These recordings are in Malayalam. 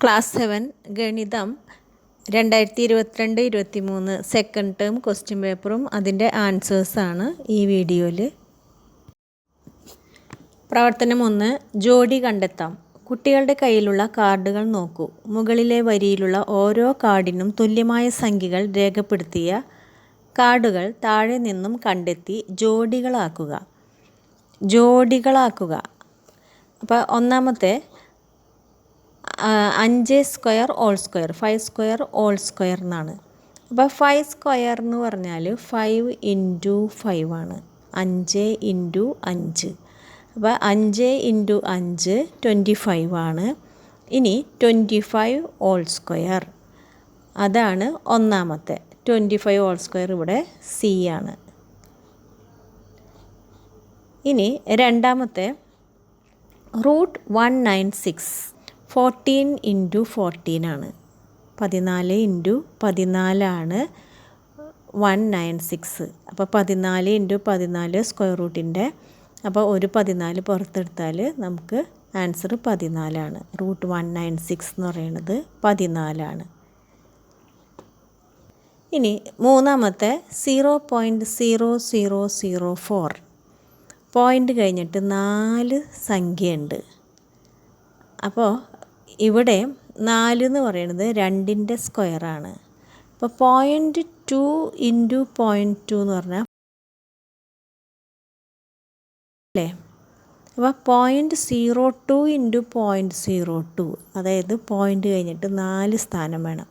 ക്ലാസ് 7 ഗണിതം 2022-23 സെക്കൻഡ് ടേം ക്വസ്റ്റ്യൻ പേപ്പറും അതിൻ്റെ ആൻസേഴ്സാണ് ഈ വീഡിയോയിൽ. പ്രവർത്തനം 1. ജോഡി കണ്ടെത്താം. കുട്ടികളുടെ കയ്യിലുള്ള കാർഡുകൾ നോക്കൂ. മുകളിലെ വരിയിലുള്ള ഓരോ കാർഡിനും തുല്യമായ സംഖ്യകൾ രേഖപ്പെടുത്തിയ കാർഡുകൾ താഴെ നിന്നും കണ്ടെത്തി ജോഡികളാക്കുക. അപ്പോൾ ഒന്നാമത്തെ 5 square whole square 5 square whole square എന്നാണ്. അപ്പോൾ 5 സ്ക്വയർ എന്ന് പറഞ്ഞാൽ 5 ഇൻറ്റു 5 ആണ്. 5 ഇൻറ്റു 5. അപ്പോൾ 5 ഇൻറ്റു 5 25 ആണ്. ഇനി 25 ഓൾ സ്ക്വയർ, അതാണ് ഒന്നാമത്തെ. 25 ഓൾ സ്ക്വയർ ഇവിടെ സി ആണ്. ഇനി രണ്ടാമത്തെ √196 14 ഇൻറ്റു 14 ആണ്. 14 ഇൻറ്റു 14 ആണ് 196. അപ്പോൾ 14 ഇൻറ്റു 14 സ്ക്വയർ റൂട്ടിൻ്റെ, അപ്പോൾ ഒരു 14 പുറത്തെടുത്താൽ നമുക്ക് ആൻസർ 14 ആണ്. √196 എന്ന് പറയുന്നത് 14 ആണ്. ഇനി മൂന്നാമത്തെ 0.0004 പോയിൻ്റ് കഴിഞ്ഞിട്ട് 4 സംഖ്യയുണ്ട്. അപ്പോൾ ഇവിടെ 4 എന്ന് പറയുന്നത് 2ൻ്റെ സ്ക്വയറാണ്. അപ്പോൾ 0.2 ഇൻറ്റു 0.2 എന്ന് പറഞ്ഞാൽ അല്ലേ. അപ്പോൾ 0.02 ഇൻറ്റു 0.02, അതായത് പോയിൻ്റ് കഴിഞ്ഞിട്ട് 4 സ്ഥാനം വേണം.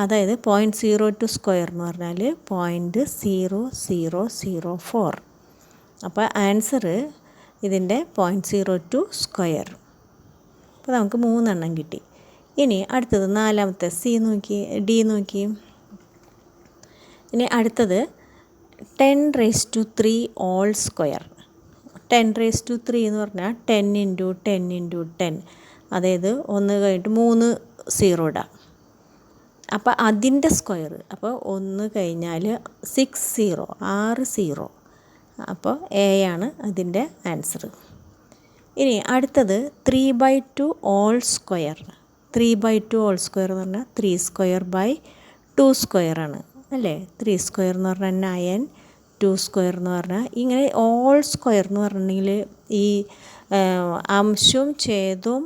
അതായത് 0.02 സ്ക്വയർ എന്ന് പറഞ്ഞാൽ 0.0004. അപ്പോൾ ആൻസർ ഇതിൻ്റെ 0.02 സ്ക്വയർ. അപ്പോൾ നമുക്ക് 3 എണ്ണം കിട്ടി. ഇനി അടുത്തത് നാലാമത്തെ ഡി നോക്കി. ഇനി അടുത്തത് 10⁻³ ഓൾ സ്ക്വയർ. 10⁻³ എന്ന് പറഞ്ഞാൽ 10 ഇൻറ്റു 10 ഇൻറ്റു 10, അതായത് 1 കഴിഞ്ഞിട്ട് 3 0 ഇടാം. അപ്പോൾ അതിൻ്റെ സ്ക്വയർ, അപ്പോൾ 1 കഴിഞ്ഞാൽ 6 0. അപ്പോൾ എ ആണ് അതിൻ്റെ ആൻസർ. ഇനി അടുത്തത് 3/2 ഓൾ സ്ക്വയർ. 3/2 ഓൾ സ്ക്വയർ എന്ന് പറഞ്ഞാൽ 3 സ്ക്വയർ ബൈ 2 സ്ക്വയർ ആണ് അല്ലേ. 3 സ്ക്വയർ എന്ന് പറഞ്ഞാൽ 9, 2 സ്ക്വയർ എന്ന് പറഞ്ഞാൽ ഇങ്ങനെ ഓൾ സ്ക്വയർ എന്ന് പറഞ്ഞിട്ടുണ്ടെങ്കിൽ ഈ അംശവും ഛേദവും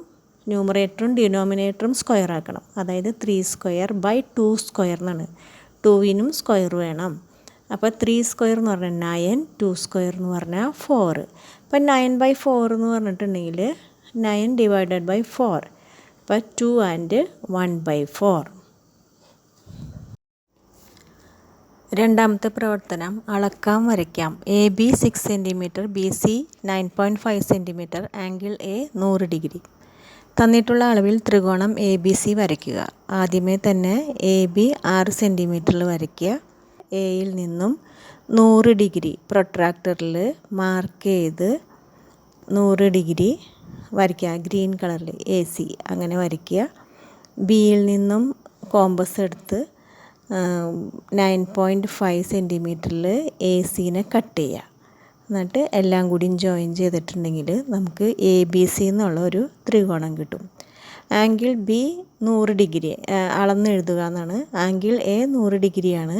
ന്യൂമറേറ്ററും ഡിനോമിനേറ്ററും സ്ക്വയർ ആക്കണം. അതായത് 3 സ്ക്വയർ ബൈ 2 സ്ക്വയർ എന്നാണ്. 2നും സ്ക്വയർ വേണം. അപ്പോൾ 3 സ്ക്വയർ എന്ന് പറഞ്ഞാൽ 9, 2 സ്ക്വയർ എന്ന് പറഞ്ഞാൽ 4. അപ്പോൾ 9/4 എന്ന് പറഞ്ഞിട്ടുണ്ടെങ്കിൽ 9 ഡിവൈഡഡ് ബൈ 4. അപ്പോൾ 2 ആൻഡ് 1/4. രണ്ടാമത്തെ പ്രവർത്തനം അളക്കാം വരയ്ക്കാം. AB 6 cm, BC 9.5 cm, angle A 100 degree. തന്നിട്ടുള്ള അളവിൽ ത്രികോണം ABC വരയ്ക്കുക. ആദ്യമേ തന്നെ AB 6 സെൻറ്റിമീറ്ററിൽ വരയ്ക്കുക. എയിൽ നിന്നും 100 ഡിഗ്രി പ്രൊട്രാക്ടറിൽ മാർക്ക് ചെയ്ത് 100 ഡിഗ്രി വരയ്ക്കുക. ഗ്രീൻ കളറിൽ AC അങ്ങനെ വരയ്ക്കുക. ബിയിൽ നിന്നും കോമ്പസ് എടുത്ത് 9.5 സെൻറ്റിമീറ്ററിൽ ACനെ കട്ട് ചെയ്യുക. എന്നിട്ട് എല്ലാം കൂടിയും ജോയിൻ ചെയ്തിട്ടുണ്ടെങ്കിൽ നമുക്ക് ABC എന്നുള്ള ഒരു ത്രികോണം കിട്ടും. ആംഗിൾ B 100 ഡിഗ്രി അളന്നെഴുതുക എന്നാണ്. ആംഗിൾ A 100 ഡിഗ്രിയാണ്.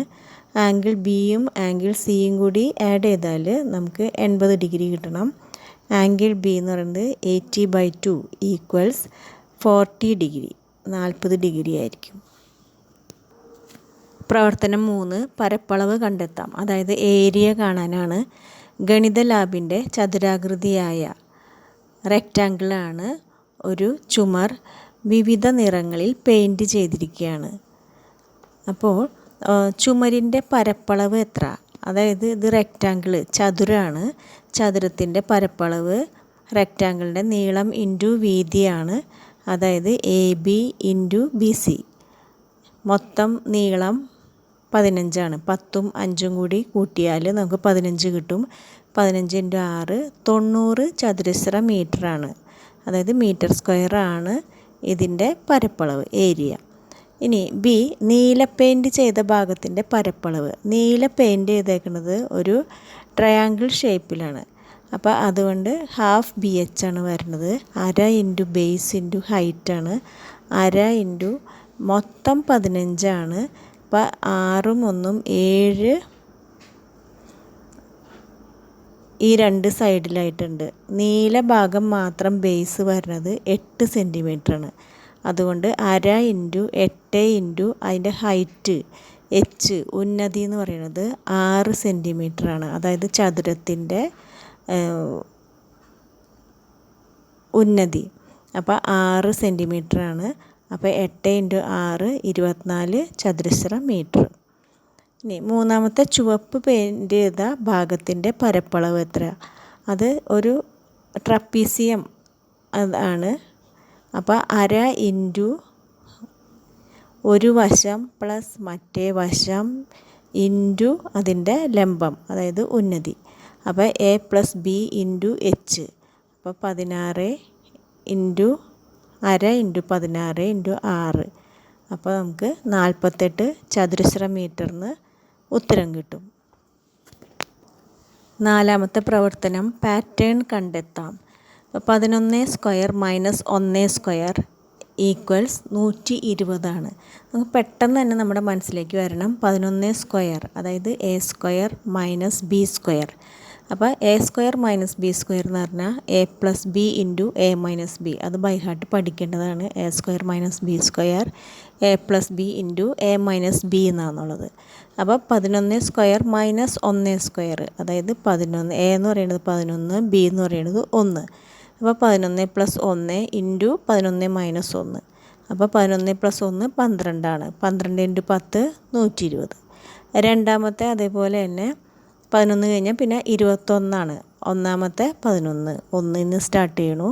ആംഗിൾ ബിയും ആംഗിൾ സിയും കൂടി ആഡ് ചെയ്താൽ നമുക്ക് 80 ഡിഗ്രി കിട്ടണം. ആംഗിൾ ബി എന്ന് പറയുന്നത് 80/2 ഈക്വൽസ് 40 ഡിഗ്രി, 40 ഡിഗ്രി ആയിരിക്കും. പ്രവർത്തനം 3 പരപ്പളവ് കണ്ടെത്താം. അതായത് ഏരിയ കാണാനാണ്. ഗണിത ലാബിൻ്റെ ചതുരാകൃതിയായ റെക്റ്റാങ്കിളാണ്. ഒരു ചുമർ വിവിധ നിറങ്ങളിൽ പെയിൻറ്റ് ചെയ്തിരിക്കുകയാണ്. അപ്പോൾ ചുമരിൻ്റെ പരപ്പളവ് എത്ര? അതായത് ഇത് റെക്റ്റാങ്കിൾ ചതുരമാണ്. ചതുരത്തിൻ്റെ പരപ്പളവ് റെക്റ്റാങ്കിളിൻ്റെ നീളം ഇൻറ്റു വീതിയാണ്. അതായത് AB ഇൻറ്റു BC. മൊത്തം നീളം 15 ആണ്. 10ഉം 5ഉം കൂടി കൂട്ടിയാൽ നമുക്ക് 15 കിട്ടും. 15 × 6 90 ചതുരശ്ര മീറ്ററാണ്. അതായത് മീറ്റർ സ്ക്വയർ ആണ് ഇതിൻ്റെ പരപ്പളവ്, ഏരിയ. ഇനി ബി നീല പെയിൻറ്റ് ചെയ്ത ഭാഗത്തിൻ്റെ പരപ്പളവ്. നീല പെയിൻറ്റ് ചെയ്തേക്കുന്നത് ഒരു ട്രയാങ്കിൾ ഷേപ്പിലാണ്. അപ്പോൾ അതുകൊണ്ട് ½ BH ആണ് വരുന്നത്. 1/2 ഇൻറ്റു ബേസ് ഇൻറ്റു ഹൈറ്റാണ്. അര ഇൻറ്റു മൊത്തം 15 അപ്പോൾ 6ഉം 1ഉം 7 ഈ 2 സൈഡിലായിട്ടുണ്ട്. നീല ഭാഗം മാത്രം ബേസ് വരുന്നത് 8 സെൻറ്റിമീറ്ററാണ്. അതുകൊണ്ട് അര ഇൻറ്റു 8 ഇൻറ്റു അതിൻ്റെ ഹൈറ്റ് എച്ച് ഉന്നതി എന്ന് പറയുന്നത് 6 സെൻറ്റിമീറ്ററാണ്. അതായത് ചതുരത്തിൻ്റെ ഉന്നതി അപ്പോൾ 6 സെൻറ്റിമീറ്ററാണ്. അപ്പോൾ 8 ഇൻറ്റു 6 24 ചതുരശ്ര മീറ്റർ. ഇനി മൂന്നാമത്തെ ചുവപ്പ് പെയിൻറ് ചെയ്ത ഭാഗത്തിൻ്റെ പരപ്പളവ് എത്ര? അത് ഒരു ട്രപ്പീസിയം ആണ്. അപ്പോൾ അര ഇൻറ്റു ഒരു വശം പ്ലസ് മറ്റേ വശം ഇൻറ്റു അതിൻ്റെ ലംബം അതായത് ഉന്നതി. അപ്പോൾ A plus B into H. അപ്പോൾ 16 ഇൻറ്റു അര ഇൻറ്റു 16 ഇൻറ്റു 6. അപ്പോൾ നമുക്ക് 48 ചതുരശ്ര മീറ്ററിന് ഉത്തരം കിട്ടും. നാലാമത്തെ പ്രവർത്തനം പാറ്റേൺ കണ്ടെത്താം. 11 സ്ക്വയർ മൈനസ് 1 സ്ക്വയർ ഈക്വൽസ് 120 നമുക്ക് പെട്ടെന്ന് തന്നെ നമ്മുടെ മനസ്സിലേക്ക് വരണം 11 സ്ക്വയർ അതായത് A square minus B square. അപ്പോൾ A square minus B square എന്ന് പറഞ്ഞാൽ A plus B into A minus B. അത് ബൈ ഹാർട്ട് പഠിക്കേണ്ടതാണ്. A square minus B square A plus B into A minus B എന്നാണെന്നുള്ളത്. അപ്പോൾ 11 സ്ക്വയർ മൈനസ് 1 സ്ക്വയർ അതായത് 11. എ എന്ന് പറയുന്നത് 11, ബി എന്ന് പറയുന്നത് 1. അപ്പോൾ 11 പ്ലസ് 1 ഇൻറ്റു 11 മൈനസ് 1. അപ്പോൾ 11 പ്ലസ് 1 12 12 ഇൻറ്റു 10 120. രണ്ടാമത്തെ അതേപോലെ തന്നെ 11 കഴിഞ്ഞാൽ പിന്നെ 21. ഒന്നാമത്തെ 11 1 നിന്ന് സ്റ്റാർട്ട് ചെയ്യണു.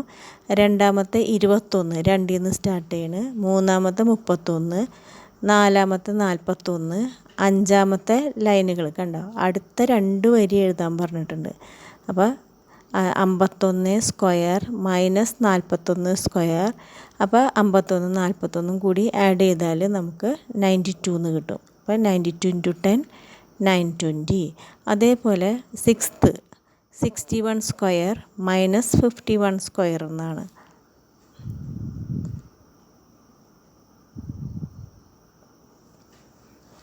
രണ്ടാമത്തെ 21 2 നിന്ന് സ്റ്റാർട്ട് ചെയ്യണ്. മൂന്നാമത്തെ 31, നാലാമത്തെ 41, അഞ്ചാമത്തെ ലൈനുകൾ കണ്ടോ അടുത്ത 2 വരി എഴുതാൻ പറഞ്ഞിട്ടുണ്ട്. അപ്പോൾ 51 സ്ക്വയർ മൈനസ് 41 സ്ക്വയർ. അപ്പോൾ 51 41 കൂടി ആഡ് ചെയ്താൽ നമുക്ക് 92 എന്ന് കിട്ടും. അപ്പോൾ 92 ഇൻറ്റു 10 920. അതേപോലെ 6th 61 സ്ക്വയർ മൈനസ് 51 സ്ക്വയർ എന്നാണ്.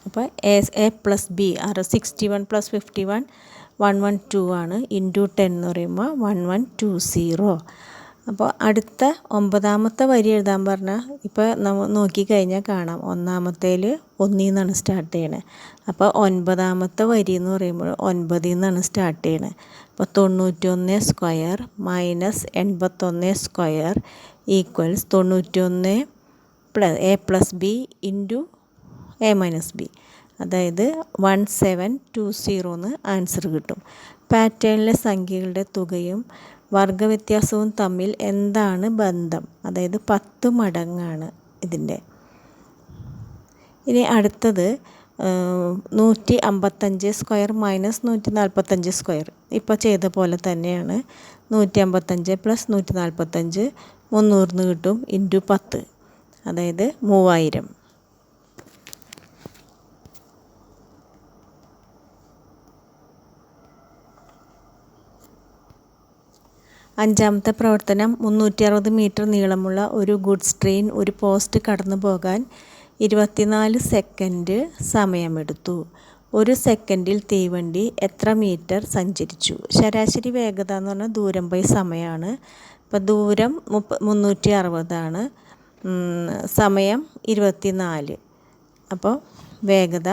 അപ്പോൾ എ പ്ലസ് ബി 61 പ്ലസ് 51 112 ആണ്. ഇൻറ്റു 10 എന്ന് പറയുമ്പോൾ 1120. അപ്പോൾ അടുത്ത 9ാമത്തെ വരി എഴുതാൻ പറഞ്ഞാൽ ഇപ്പോൾ നമ്മൾ നോക്കിക്കഴിഞ്ഞാൽ കാണാം ഒന്നാമത്തേൽ 1 നിന്നാണ് സ്റ്റാർട്ട് ചെയ്യണത്. അപ്പോൾ 9ാമത്തെ വരി എന്ന് പറയുമ്പോൾ 9 നിന്നാണ് സ്റ്റാർട്ട് ചെയ്യണത്. അപ്പോൾ 91 square minus 81 square equals 91 plus A plus B into A minus B. അതായത് 1720 എന്ന് ആൻസർ കിട്ടും. പാറ്റേണിലെ സംഖ്യകളുടെ തുകയും വർഗവ്യത്യാസവും തമ്മിൽ എന്താണ് ബന്ധം? അതായത് 10 മടങ്ങാണ് ഇതിൻ്റെ. ഇനി അടുത്തത് 155 സ്ക്വയർ മൈനസ് 145 സ്ക്വയർ. ഇപ്പോൾ ചെയ്ത പോലെ തന്നെയാണ്. 155 പ്ലസ് 145 300 കിട്ടും ഇൻറ്റു 10 അതായത് 3000. അഞ്ചാമത്തെ പ്രവർത്തനം 360 മീറ്റർ നീളമുള്ള ഒരു ഗുഡ്സ് ട്രെയിൻ ഒരു പോസ്റ്റ് കടന്നു പോകാൻ 24 സെക്കൻഡ് സമയമെടുത്തു. ഒരു സെക്കൻഡിൽ തീവണ്ടി എത്ര മീറ്റർ സഞ്ചരിച്ചു? ശരാശരി വേഗത എന്ന് പറഞ്ഞാൽ ദൂരം ബൈ സമയമാണ്. അപ്പോൾ ദൂരം 360 സമയം 24. അപ്പോൾ വേഗത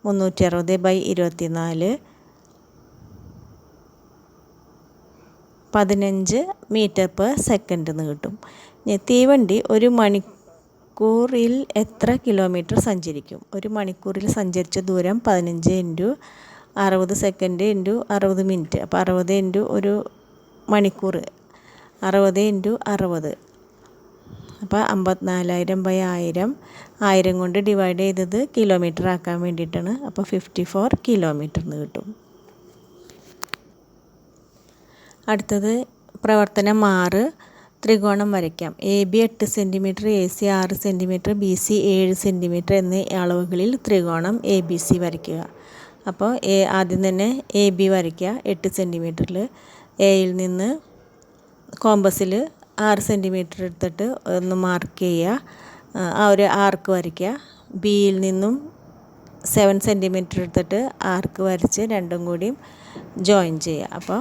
360 ബൈ 24 15 മീറ്റർ പെർ സെക്കൻഡ് എന്ന് കിട്ടും. തീവണ്ടി ഒരു മണിക്കൂറിൽ എത്ര കിലോമീറ്റർ സഞ്ചരിക്കും? ഒരു മണിക്കൂറിൽ സഞ്ചരിച്ച ദൂരം 15 ഇൻറ്റു 60 സെക്കൻഡ് ഇൻറ്റു 60 മിനിറ്റ്. അപ്പോൾ 60 ഇൻറ്റു ഒരു മണിക്കൂർ 60 ഇൻറ്റു 60. അപ്പോൾ 54,000 ബൈ 1000 കൊണ്ട് ഡിവൈഡ് ചെയ്തത് കിലോമീറ്റർ ആക്കാൻ വേണ്ടിയിട്ടാണ്. അപ്പോൾ 54 കിലോമീറ്റർ എന്ന് കിട്ടും. അടുത്തത് പ്രവർത്തനം 6 ത്രികോണം വരയ്ക്കാം. A B 8 centimetre, A C 6 centimetre, B C 7 centimetre എന്നീ അളവുകളിൽ ത്രികോണം എ ബി സി വരയ്ക്കുക. അപ്പോൾ ആദ്യം തന്നെ എ ബി വരയ്ക്കുക 8 സെൻറ്റിമീറ്ററിൽ. എയിൽ നിന്ന് കോമ്പസിൽ 6 സെൻറ്റിമീറ്റർ എടുത്തിട്ട് ഒന്ന് മാർക്ക് ചെയ്യുക. ആ ഒരു ആർക്ക് വരയ്ക്കുക. ബിയിൽ നിന്നും 7 സെൻറ്റിമീറ്റർ എടുത്തിട്ട് ആർക്ക് വരച്ച് രണ്ടും കൂടിയും ജോയിൻ ചെയ്യുക. അപ്പോൾ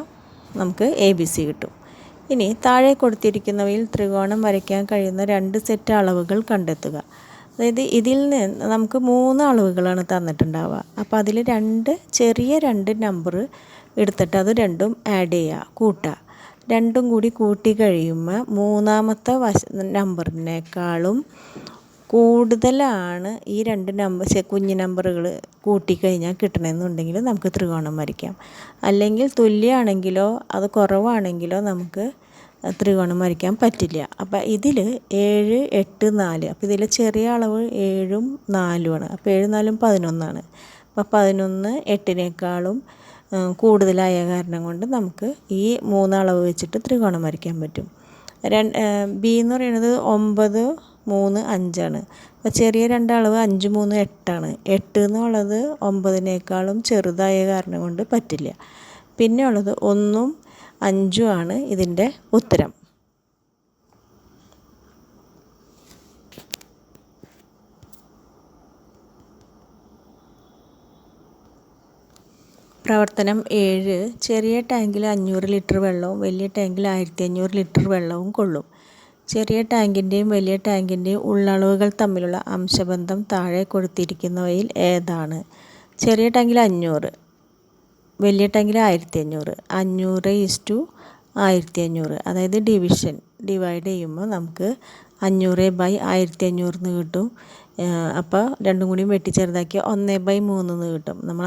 നമുക്ക് ABC കിട്ടും. ഇനി താഴെ കൊടുത്തിരിക്കുന്നവയിൽ ത്രികോണം വരയ്ക്കാൻ കഴിയുന്ന 2 സെറ്റ് അളവുകൾ കണ്ടെത്തുക. അതായത് ഇതിൽ നിന്ന് നമുക്ക് 3 അളവുകളാണ് തന്നിട്ടുണ്ടാവുക. അപ്പോൾ അതിൽ ചെറിയ 2 നമ്പർ എടുത്തിട്ട് അത് രണ്ടും ആഡ് ചെയ്യുക, കൂട്ടുക. രണ്ടും കൂടി കൂട്ടി കഴിയുമ്പോൾ മൂന്നാമത്തെ നമ്പറിനേക്കാളും കൂടുതലാണ് ഈ 2 കുഞ്ഞു നമ്പറുകൾ കൂട്ടിക്കഴിഞ്ഞാൽ കിട്ടണമെന്നുണ്ടെങ്കിൽ നമുക്ക് ത്രികോണം വരയ്ക്കാം. അല്ലെങ്കിൽ തുല്യമാണെങ്കിലോ അത് കുറവാണെങ്കിലോ നമുക്ക് ത്രികോണം വരയ്ക്കാൻ പറ്റില്ല. അപ്പോൾ ഇതിൽ 7, 8, 4. അപ്പോൾ ഇതിൽ ചെറിയ അളവ് 7ഉം 4ഉമാണ്. അപ്പോൾ 7, 4, 11ആണ്. അപ്പോൾ 11 8നേക്കാളും കൂടുതലായ കാരണം കൊണ്ട് നമുക്ക് ഈ 3 അളവ് വെച്ചിട്ട് ത്രികോണം വരയ്ക്കാൻ പറ്റും. ബി എന്ന് പറയുന്നത് 9, 3, 5ആണ്. അപ്പോൾ ചെറിയ 2 അളവ് 5, 3, 8ആണ്. 8 എന്നുള്ളത് 9നേക്കാളും ചെറുതായ കാരണം കൊണ്ട് പറ്റില്ല. പിന്നെ ഉള്ളത് 1ഉം 5ഉമാണ് ഇതിൻ്റെ ഉത്തരം. പ്രവർത്തനം 7. ചെറിയ ടാങ്കിൽ 500 ലിറ്റർ വെള്ളവും വലിയ ടാങ്കിൽ 1500 ലിറ്റർ വെള്ളവും കൊള്ളും. ചെറിയ ടാങ്കിൻ്റെയും വലിയ ടാങ്കിൻ്റെയും ഉള്ളളവുകൾ തമ്മിലുള്ള അംശബന്ധം താഴെ കൊടുത്തിരിക്കുന്നവയിൽ ഏതാണ്? ചെറിയ ടാങ്കിൽ 500, വലിയ ടാങ്കിൽ 1500. 500:1500. അതായത് ഡിവൈഡ് ചെയ്യുമ്പോൾ നമുക്ക് 500/1500 എന്ന് കിട്ടും. അപ്പോൾ രണ്ടും കൂടി വെട്ടി ചെറുതാക്കി 1/3 എന്ന് കിട്ടും. നമ്മൾ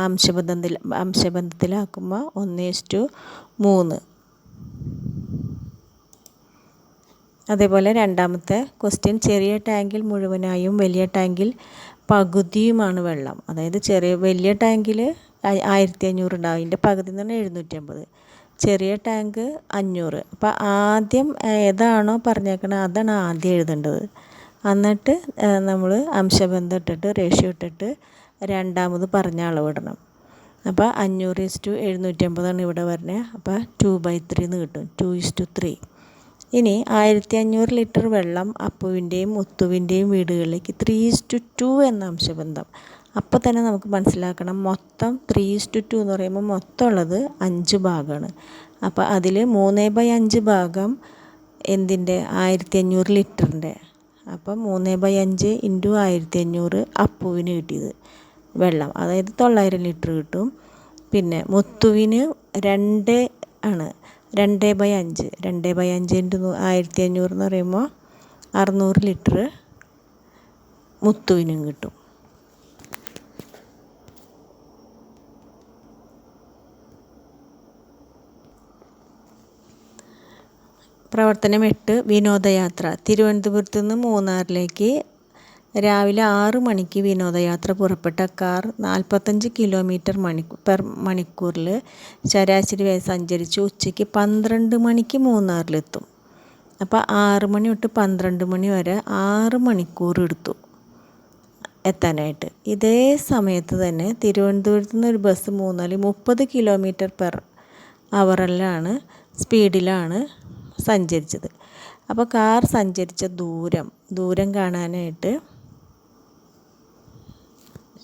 അംശബന്ധത്തിലാക്കുമ്പോൾ 1:3. അതേപോലെ രണ്ടാമത്തെ ക്വസ്റ്റ്യൻ, ചെറിയ ടാങ്കിൽ മുഴുവനായും വലിയ ടാങ്കിൽ പകുതിയുമാണ് വെള്ളം. അതായത് വലിയ ടാങ്കിൽ 1500 ഉണ്ടാവും, അതിൻ്റെ പകുതി എന്ന് പറഞ്ഞാൽ 750. ചെറിയ ടാങ്ക് 500. അപ്പോൾ ആദ്യം ഏതാണോ പറഞ്ഞേക്കണത് അതാണ് ആദ്യം എഴുതേണ്ടത്. എന്നിട്ട് നമ്മൾ അംശബന്ധം ഇട്ടിട്ട് റേഷ്യോ ഇട്ടിട്ട് രണ്ടാമത് പറഞ്ഞ അളവിടണം. അപ്പോൾ 500:750 ഇവിടെ വരുന്നത്. അപ്പോൾ 2/3 എന്ന് കിട്ടും. 2:3. ഇനി 1500 ലിറ്റർ വെള്ളം അപ്പുവിൻ്റെയും മുത്തുവിൻ്റെയും വീടുകളിലേക്ക് 3:2 എന്ന അംശബന്ധം. അപ്പോൾ തന്നെ നമുക്ക് മനസ്സിലാക്കണം, മൊത്തം 3:2 എന്ന് പറയുമ്പോൾ മൊത്തം ഉള്ളത് 5 ഭാഗമാണ്. അപ്പോൾ അതിൽ 3/5 ഭാഗം എന്തിൻ്റെ? 1500 ലിറ്ററിൻ്റെ. അപ്പം 3/5 × 1500 അപ്പുവിന് കിട്ടിയത് വെള്ളം, അതായത് 900 ലിറ്റർ കിട്ടും. പിന്നെ മുത്തുവിന് 2 ആണ്, 2/5. 2/5 × 1500 എന്ന് പറയുമ്പോൾ 600 ലിറ്റർ മുത്തുവിനും കിട്ടും. പ്രവർത്തനം 8. വിനോദയാത്ര. തിരുവനന്തപുരത്ത് നിന്ന് മൂന്നാറിലേക്ക് രാവിലെ 6 മണിക്ക് വിനോദയാത്ര പുറപ്പെട്ട കാർ 45 കിലോമീറ്റർ മണിക്കൂറിൽ ശരാശരി വേഗം സഞ്ചരിച്ച് ഉച്ചയ്ക്ക് 12 മണിക്ക് മൂന്നാറിലെത്തും. അപ്പോൾ 6 മണി തൊട്ട് 12 മണി വരെ 6 മണിക്കൂർ എടുത്തു എത്താനായിട്ട്. ഇതേ സമയത്ത് തന്നെ തിരുവനന്തപുരത്ത് നിന്ന് ഒരു ബസ് മൂന്നാറിൽ 30 km/h സ്പീഡിലാണ് സഞ്ചരിച്ചത്. അപ്പോൾ കാർ സഞ്ചരിച്ച ദൂരം കാണാനായിട്ട്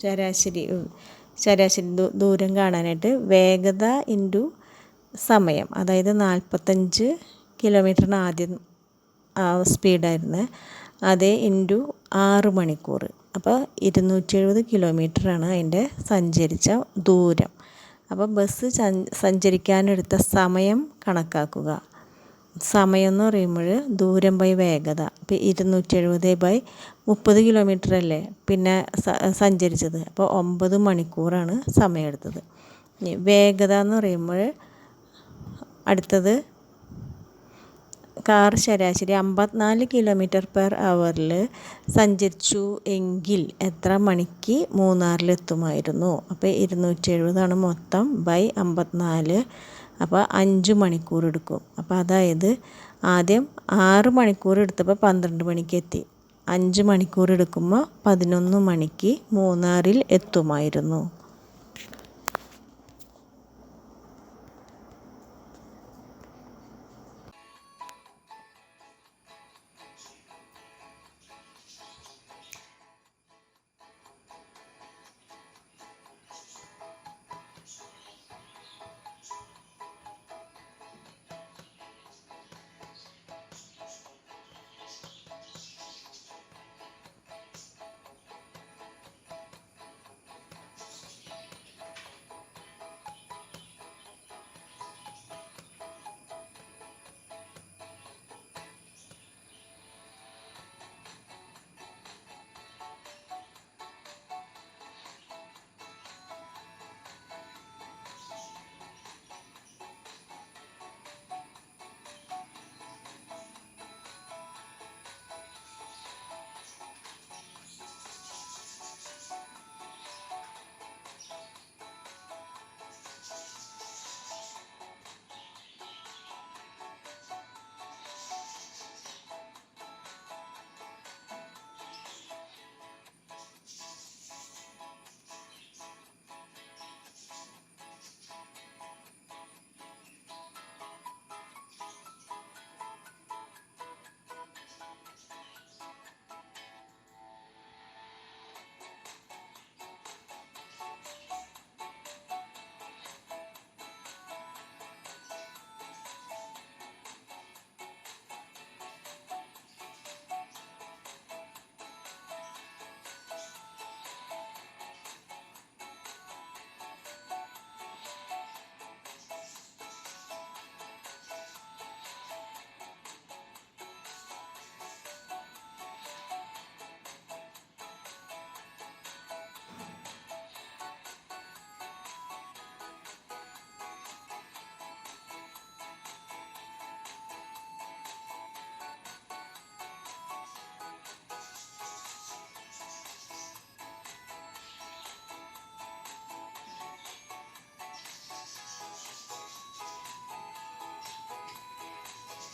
ശരാശരി ദൂരം കാണാനായിട്ട് വേഗത × സമയം, അതായത് 45 കിലോമീറ്ററിന് ആദ്യം സ്പീഡായിരുന്നു, അതേ × 6 മണിക്കൂർ. അപ്പോൾ 270 കിലോമീറ്ററാണ് അതിൻ്റെ സഞ്ചരിച്ച ദൂരം. അപ്പോൾ ബസ് സഞ്ചരിക്കാനെടുത്ത സമയം കണക്കാക്കുക. സമയം എന്ന് പറയുമ്പോൾ ദൂരം ബൈ വേഗത. ഇപ്പോൾ 270/30 കിലോമീറ്റർ അല്ലേ പിന്നെ സഞ്ചരിച്ചത്. അപ്പോൾ 9 മണിക്കൂറാണ് സമയമെടുത്തത്. വേഗത എന്ന് പറയുമ്പോൾ അടുത്തത് കാർ ശരാശരി 54 km/h സഞ്ചരിച്ചു എങ്കിൽ എത്ര മണിക്ക് മൂന്നാറിലെത്തുമായിരുന്നു? അപ്പോൾ 270 മൊത്തം ബൈ 54. അപ്പോൾ 5 മണിക്കൂർ എടുക്കും. അപ്പോൾ അതായത് ആദ്യം 6 മണിക്കൂർ എടുത്തപ്പോൾ 12 മണിക്ക് എത്തി. 5 മണിക്കൂർ എടുക്കുമ്പോൾ 11 മണിക്ക് മൂന്നാറിൽ എത്തുമായിരുന്നു.